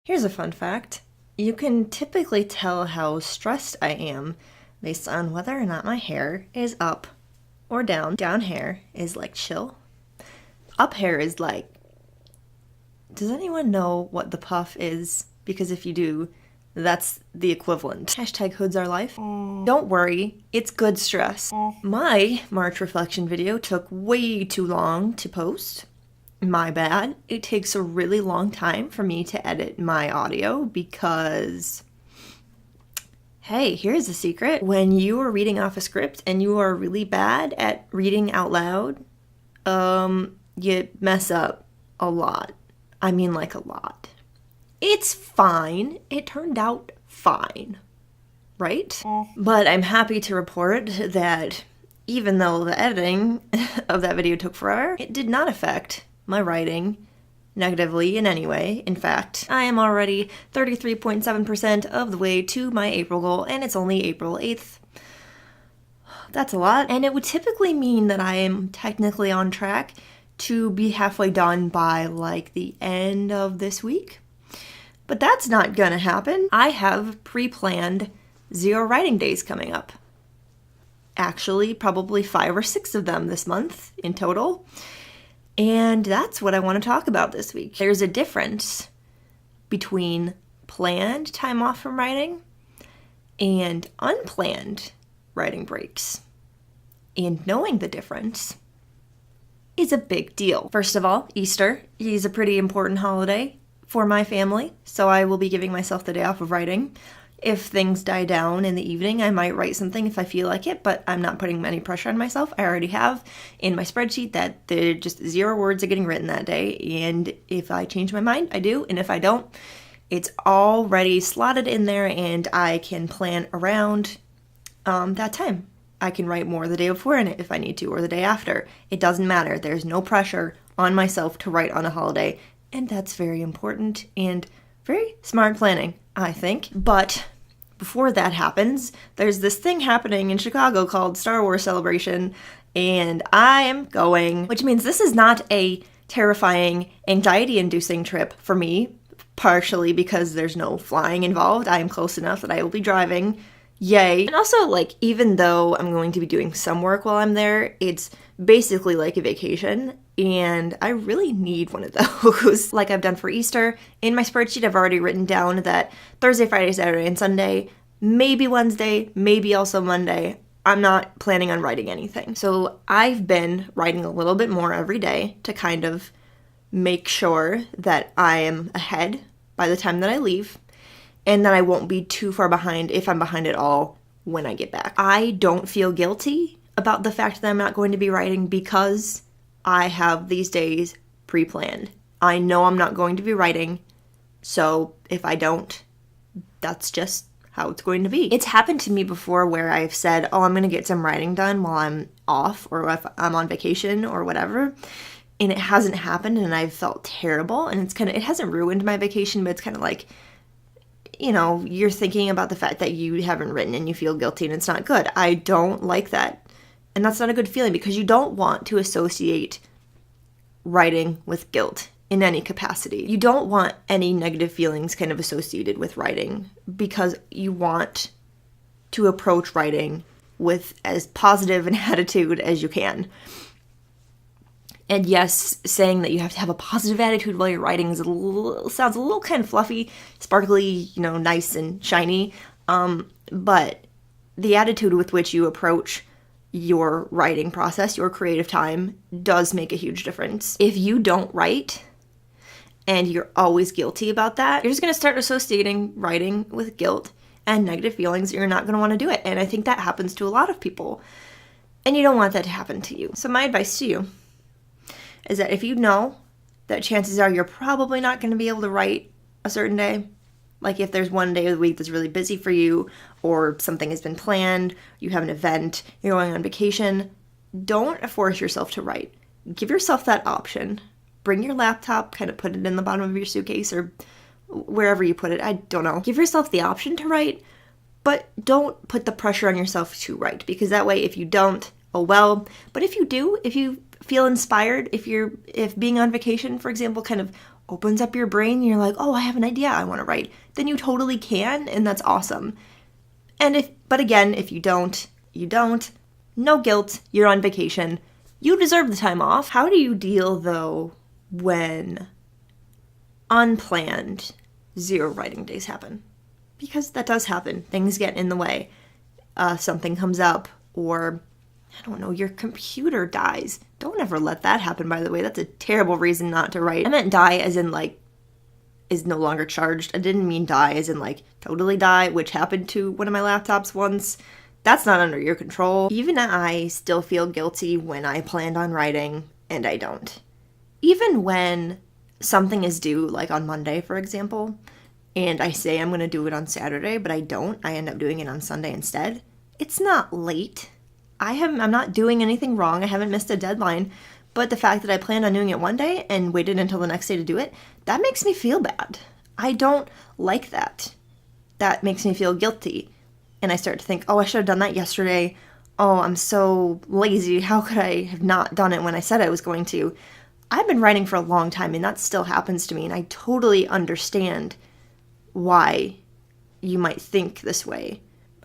Here's a fun fact. You can typically tell how stressed I am based on whether or not my hair is up or down. Down hair is like chill. Up hair is like, does anyone know what the puff is? Because if you do, that's the equivalent. Hashtag hoods our life. Don't worry, it's good stress. My March reflection video took way too long to post. My bad. It takes a really long time for me to edit my audio because, hey, here's a secret. When you are reading off a script and you are really bad at reading out loud, you mess up a lot. I mean, like a lot. It's fine. It turned out fine, right? But I'm happy to report that even though the editing of that video took forever, it did not affect my writing negatively in any way. In fact, I am already 33.7% of the way to my April goal, and it's only April 8th. That's a lot, and it would typically mean that I am technically on track to be halfway done by like the end of this week. But that's not gonna happen. I have pre-planned 0 writing days coming up. Actually, probably 5 or 6 of them this month in total. And that's what I want to talk about this week. There's a difference between planned time off from writing and unplanned writing breaks. And knowing the difference is a big deal. First of all, Easter is a pretty important holiday for my family, so I will be giving myself the day off of writing. If things die down in the evening, I might write something if I feel like it, but I'm not putting any pressure on myself. I already have in my spreadsheet that there just 0 words are getting written that day, and if I change my mind, I do, and if I don't, it's already slotted in there, and I can plan around that time. I can write more the day before in it if I need to, or the day after. It doesn't matter. There's no pressure on myself to write on a holiday, and that's very important and very smart planning, I think. But before that happens, there's this thing happening in Chicago called Star Wars Celebration, and I'm going, which means this is not a terrifying, anxiety-inducing trip for me, partially because there's no flying involved. I am close enough that I will be driving. Yay. And also, like, even though I'm going to be doing some work while I'm there, it's basically like a vacation, and I really need one of those. Like I've done for Easter, in my spreadsheet I've already written down that Thursday, Friday, Saturday, and Sunday, maybe Wednesday, maybe also Monday, I'm not planning on writing anything. So I've been writing a little bit more every day to kind of make sure that I am ahead by the time that I leave, and that I won't be too far behind if I'm behind at all when I get back. I don't feel guilty about the fact that I'm not going to be writing because I have these days pre-planned. I know I'm not going to be writing, so if I don't, that's just how it's going to be. It's happened to me before where I've said, oh, I'm going to get some writing done while I'm off or if I'm on vacation or whatever, and it hasn't happened and I've felt terrible, and it hasn't ruined my vacation, but it's kind of like, you know, you're thinking about the fact that you haven't written and you feel guilty and it's not good. I don't like that. And that's not a good feeling because you don't want to associate writing with guilt in any capacity. You don't want any negative feelings kind of associated with writing because you want to approach writing with as positive an attitude as you can. And yes, saying that you have to have a positive attitude while you're writing sounds a little kind of fluffy, sparkly, you know, nice and shiny. But the attitude with which you approach your writing process, your creative time, does make a huge difference. If you don't write and you're always guilty about that, you're just going to start associating writing with guilt and negative feelings. You're not going to want to do it. And I think that happens to a lot of people. And you don't want that to happen to you. So my advice to you is that if you know that chances are you're probably not going to be able to write a certain day, like if there's one day of the week that's really busy for you or something has been planned, you have an event, you're going on vacation, don't force yourself to write. Give yourself that option. Bring your laptop, kind of put it in the bottom of your suitcase or wherever you put it. I don't know. Give yourself the option to write, but don't put the pressure on yourself to write, because that way if you don't, oh well. But if you do, if you feel inspired, if being on vacation, for example, kind of opens up your brain and you're like, oh, I have an idea I want to write, then you totally can, and that's awesome. But again, if you don't, you don't. No guilt, you're on vacation. You deserve the time off. How do you deal, though, when unplanned 0 writing days happen? Because that does happen. Things get in the way. Something comes up, or, I don't know, your computer dies. Don't ever let that happen, by the way. That's a terrible reason not to write. I meant die as in, like, is no longer charged. I didn't mean die as in, like, totally die, which happened to one of my laptops once. That's not under your control. Even I still feel guilty when I planned on writing and I don't. Even when something is due, like on Monday, for example, and I say I'm going to do it on Saturday, but I don't, I end up doing it on Sunday instead. It's not late. I'm not doing anything wrong. I haven't missed a deadline. But the fact that I planned on doing it one day and waited until the next day to do it, that makes me feel bad. I don't like that. That makes me feel guilty. And I start to think, oh, I should have done that yesterday. Oh, I'm so lazy. How could I have not done it when I said I was going to? I've been writing for a long time, and that still happens to me. And I totally understand why you might think this way.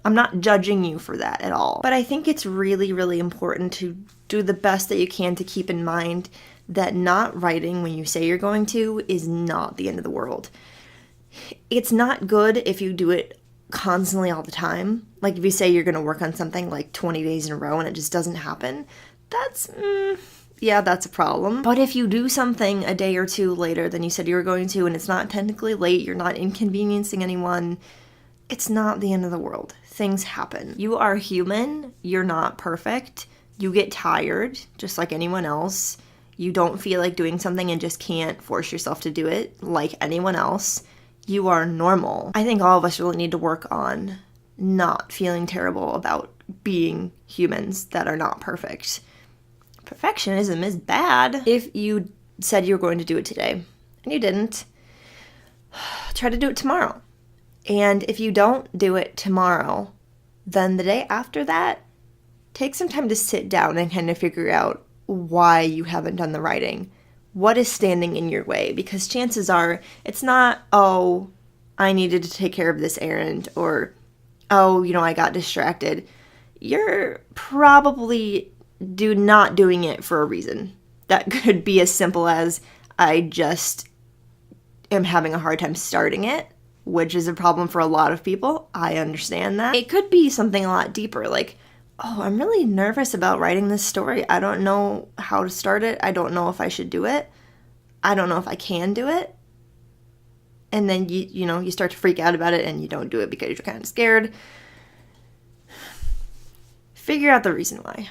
I'm not judging you for that at all. But I think it's really, really important to do the best that you can to keep in mind that not writing when you say you're going to is not the end of the world. It's not good if you do it constantly all the time. Like if you say you're going to work on something like 20 days in a row and it just doesn't happen, that's a problem. But if you do something a day or two later than you said you were going to, and it's not technically late, you're not inconveniencing anyone, it's not the end of the world. Things happen. You are human. You're not perfect. You get tired, just like anyone else. You don't feel like doing something and just can't force yourself to do it like anyone else. You are normal. I think all of us really need to work on not feeling terrible about being humans that are not perfect. Perfectionism is bad. If you said you were going to do it today and you didn't, try to do it tomorrow. And if you don't do it tomorrow, then the day after that, take some time to sit down and kind of figure out why you haven't done the writing. What is standing in your way? Because chances are it's not, oh, I needed to take care of this errand, or, oh, I got distracted. You're probably not doing it for a reason. That could be as simple as I just am having a hard time starting it, which is a problem for a lot of people. I understand that. It could be something a lot deeper, like, oh, I'm really nervous about writing this story. I don't know how to start it. I don't know if I should do it. I don't know if I can do it. And then you start to freak out about it and you don't do it because you're kind of scared. Figure out the reason why.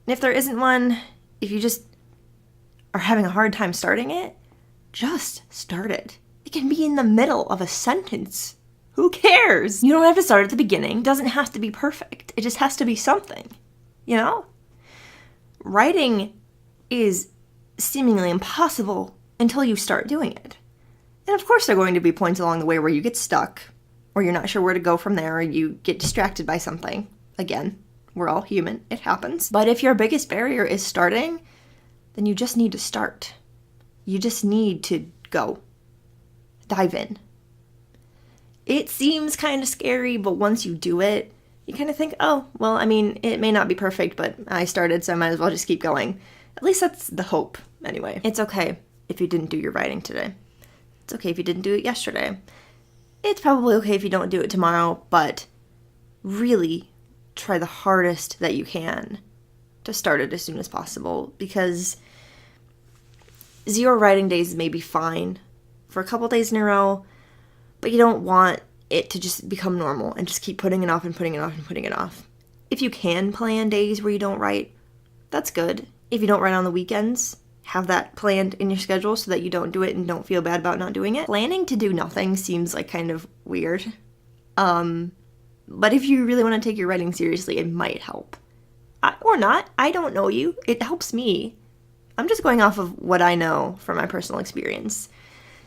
And if there isn't one, if you just are having a hard time starting it, just start it. It can be in the middle of a sentence. Who cares? You don't have to start at the beginning. It doesn't have to be perfect. It just has to be something. Writing is seemingly impossible until you start doing it. And of course there are going to be points along the way where you get stuck, or you're not sure where to go from there, or you get distracted by something. Again, we're all human. It happens. But if your biggest barrier is starting, then you just need to start. You just need to go. Dive in. It seems kind of scary, but once you do it, you kind of think, oh, well, it may not be perfect, but I started, so I might as well just keep going. At least that's the hope, anyway. It's okay if you didn't do your writing today. It's okay if you didn't do it yesterday. It's probably okay if you don't do it tomorrow, but really try the hardest that you can to start it as soon as possible, because 0 writing days may be fine for a couple days in a row, but you don't want it to just become normal and just keep putting it off and putting it off and putting it off. If you can plan days where you don't write, that's good. If you don't write on the weekends, have that planned in your schedule so that you don't do it and don't feel bad about not doing it. Planning to do nothing seems like kind of weird. But if you really want to take your writing seriously, it might help. Or not. I don't know you. It helps me. I'm just going off of what I know from my personal experience.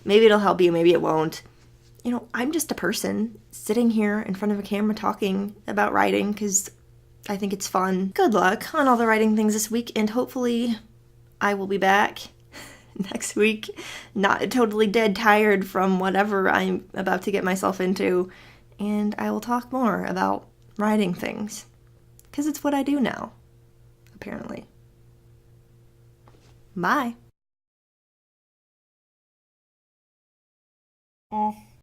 Maybe it'll help you, maybe it won't. I'm just a person sitting here in front of a camera talking about writing because I think it's fun. Good luck on all the writing things this week, and hopefully I will be back next week, not totally dead tired from whatever I'm about to get myself into, and I will talk more about writing things. Because it's what I do now, apparently. Bye.